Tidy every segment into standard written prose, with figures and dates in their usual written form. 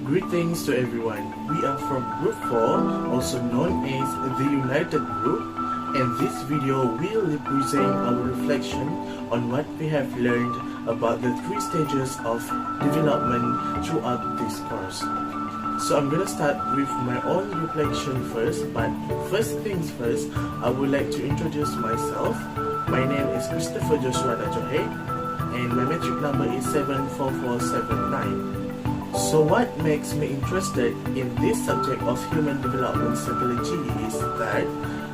Greetings to everyone. We are from Group 4, also known as the United Group, and this video will represent our reflection on what we have learned about the 3 stages of development throughout this course. So I'm gonna start with my own reflection first, but first things first, I would like to introduce myself. My name is Christopher Joshua Najohe, and my metric number is 74479. So what makes me interested in this subject of human development psychology is that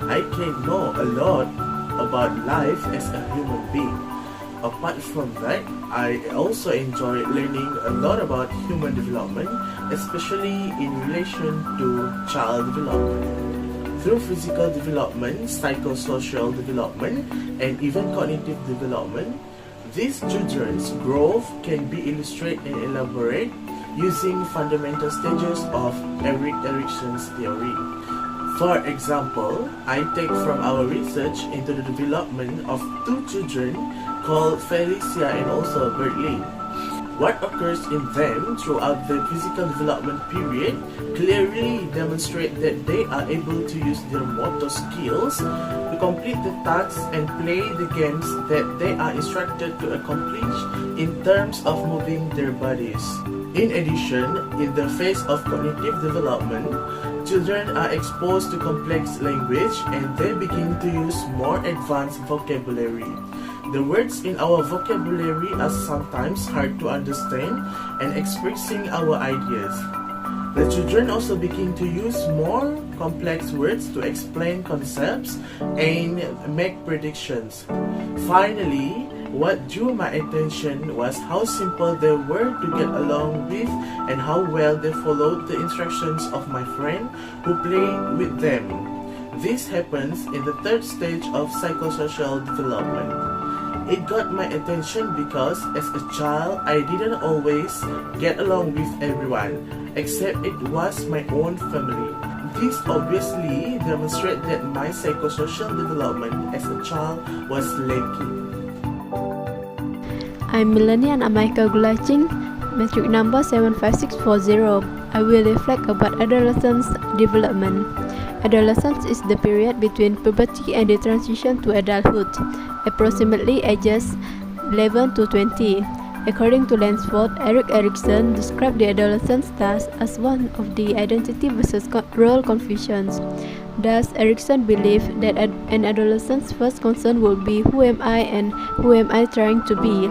I can know a lot about life as a human being. Apart from that, I also enjoy learning a lot about human development, especially in relation to child development. Through physical development, psychosocial development, and even cognitive development, these children's growth can be illustrated and elaborated using fundamental stages of Erik Erikson's theory. For example, I take from our research into the development of 2 children called Felicia and also Bertley. What occurs in them throughout the physical development period clearly demonstrate that they are able to use their motor skills to complete the tasks and play the games that they are instructed to accomplish in terms of moving their bodies. In addition, in the phase of cognitive development, children are exposed to complex language and they begin to use more advanced vocabulary. The words in our vocabulary are sometimes hard to understand and expressing our ideas. The children also begin to use more complex words to explain concepts and make predictions. Finally, what drew my attention was how simple they were to get along with and how well they followed the instructions of my friend who played with them. This happens in the 3rd stage of psychosocial development. It got my attention because as a child, I didn't always get along with everyone, except it was my own family. This obviously demonstrates that my psychosocial development as a child was lacking. I'm Millennial Amaika Gulaching, metric number 75640. I will reflect about adolescence development. Adolescence is the period between puberty and the transition to adulthood, approximately ages 11 to 20. According to Lansford, Erik Erikson described the adolescent stage as one of the identity versus role confusions. Thus, Erikson believed that an adolescent's first concern will be who am I and who am I trying to be.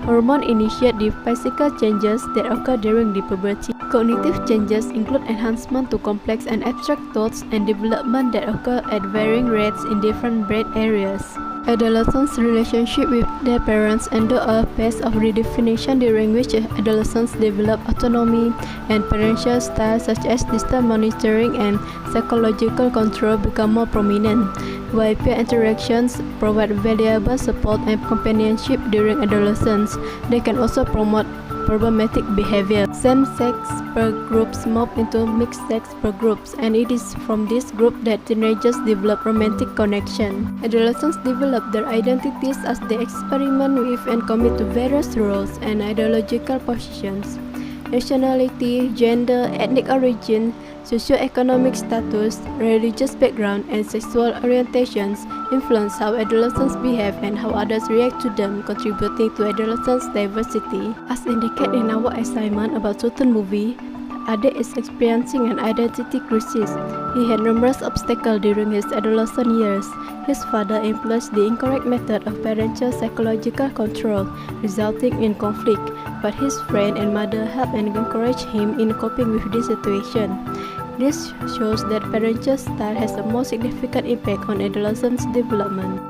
Hormones initiate the physical changes that occur during the puberty. Cognitive changes include enhancement to complex and abstract thoughts and development that occur at varying rates in different brain areas. Adolescents' relationship with their parents enter a phase of redefinition during which adolescents develop autonomy and parental styles such as distant monitoring and psychological control become more prominent. While peer interactions provide valuable support and companionship during adolescence, they can also promote problematic behavior. Same-sex peer groups move into mixed-sex peer groups, and it is from this group that teenagers develop romantic connection. Adolescents develop their identities as they experiment with and commit to various roles and ideological positions. Nationality, gender, ethnic origin, socioeconomic status, religious background, and sexual orientations influence how adolescents behave and how others react to them, contributing to adolescents' diversity. As indicated in our assignment about certain movie, Ade is experiencing an identity crisis. He had numerous obstacles during his adolescent years. His father employs the incorrect method of parental psychological control, resulting in conflict, but his friend and mother help and encourage him in coping with this situation. This shows that parental style has a more significant impact on adolescents' development.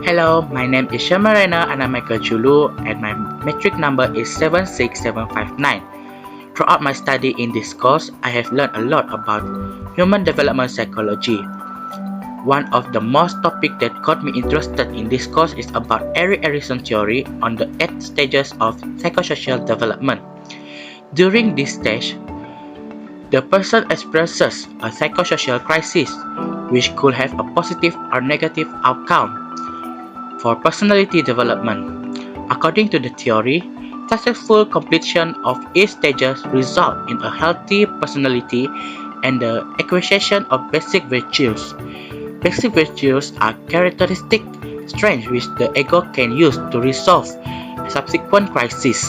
Hello, my name is Shamarena Anameka Chulu and my metric number is 76759. Throughout my study in this course, I have learned a lot about human development psychology. One of the most topics that got me interested in this course is about Erik Erikson's theory on the 8 stages of psychosocial development. During this stage, the person experiences a psychosocial crisis, which could have a positive or negative outcome. For personality development, according to the theory, Successful completion of each stages result in a healthy personality and the acquisition of basic virtues. Basic virtues are characteristic strengths which the ego can use to resolve subsequent crises.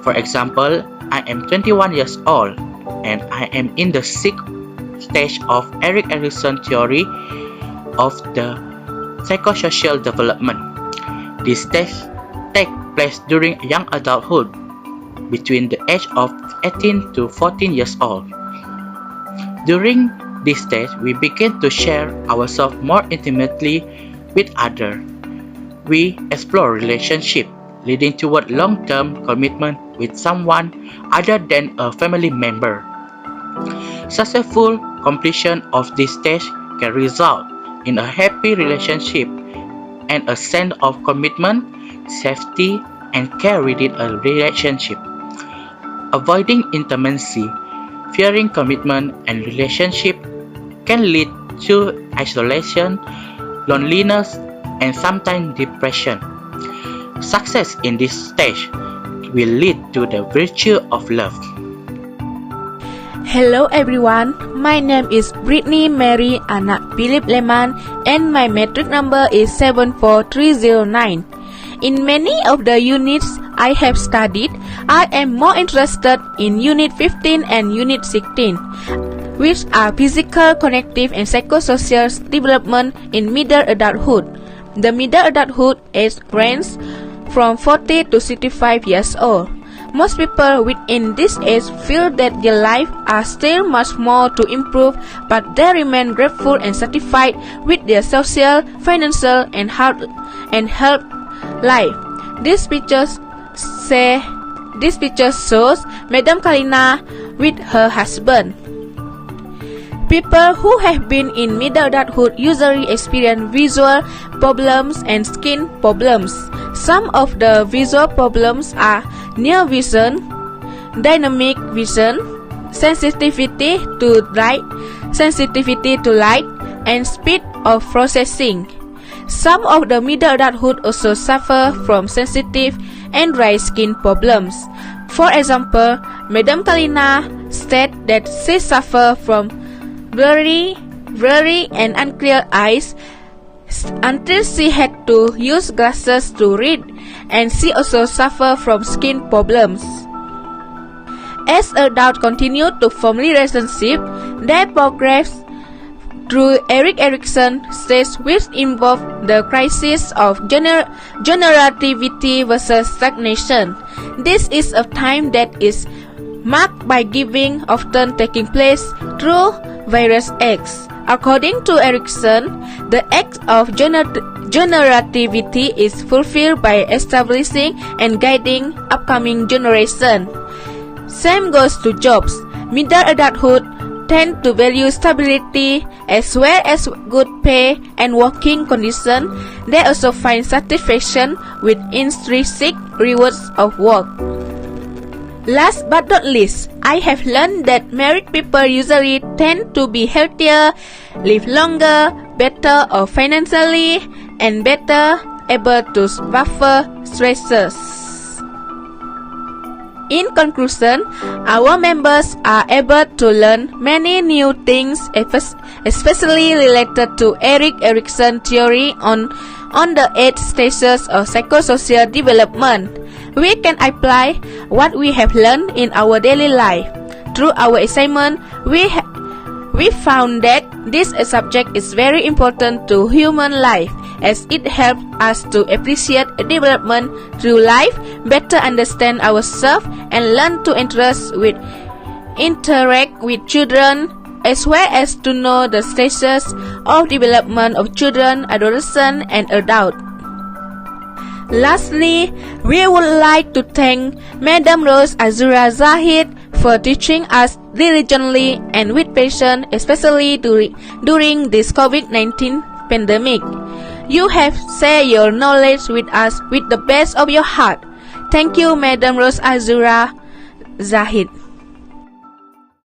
For example, I am 21 years old and I am in the 6th stage of Erik Erikson theory of the psychosocial development. This stage takes place during young adulthood, between the age of 18 to 14 years old. During this stage, we begin to share ourselves more intimately with others. We explore relationships, leading toward long-term commitment with someone other than a family member. Successful completion of this stage can result in a happy relationship and a sense of commitment, safety, and care within a relationship. Avoiding intimacy, fearing commitment and relationship can lead to isolation, loneliness, and sometimes depression. Success in this stage will lead to the virtue of love. Hello everyone, my name is Brittany Mary Anak Philip Lehman and my metric number is 74309. In many of the units I have studied, I am more interested in Unit 15 and Unit 16, which are physical, cognitive, and psychosocial development in middle adulthood. The middle adulthood age ranges from 40 to 65 years old. Most people within this age feel that their lives are still much more to improve, but they remain grateful and satisfied with their social, financial, and health life. This picture shows Madame Kalina with her husband. People who have been in middle adulthood usually experience visual problems and skin problems. Some of the visual problems are near vision, dynamic vision, sensitivity to light, and speed of processing. Some of the middle adulthood also suffer from sensitive and dry skin problems. For example, Madame Kalina stated that she suffered from blurry and unclear eyes until she had to use glasses to read, and she also suffered from skin problems. As adults continue to form relationships, they progress through Erik Erikson stage, which involve the crisis of generativity versus stagnation. This is a time that is marked by giving often taking place through various acts. According to Erikson, the act of generativity is fulfilled by establishing and guiding upcoming generation. Same goes to jobs. Middle adulthood tend to value stability as well as good pay and working conditions. They also find satisfaction with intrinsic rewards of work. Last but not least, I have learned that married people usually tend to be healthier, live longer, better off financially, and better able to buffer stresses. In conclusion, our members are able to learn many new things, especially related to Erik Erikson theory on the 8 stages of psychosocial development. We can apply what we have learned in our daily life. Through our assignment, we found that this subject is very important to human life, as it helps us to appreciate development through life, better understand ourselves, and learn to interact with children, as well as to know the stages of development of children, adolescents, and adults. Lastly, we would like to thank Madam Rose Azura Zahid for teaching us diligently and with passion, especially during this COVID-19 pandemic. You have shared your knowledge with us with the best of your heart. Thank you, Madam Rose Azura Zahid.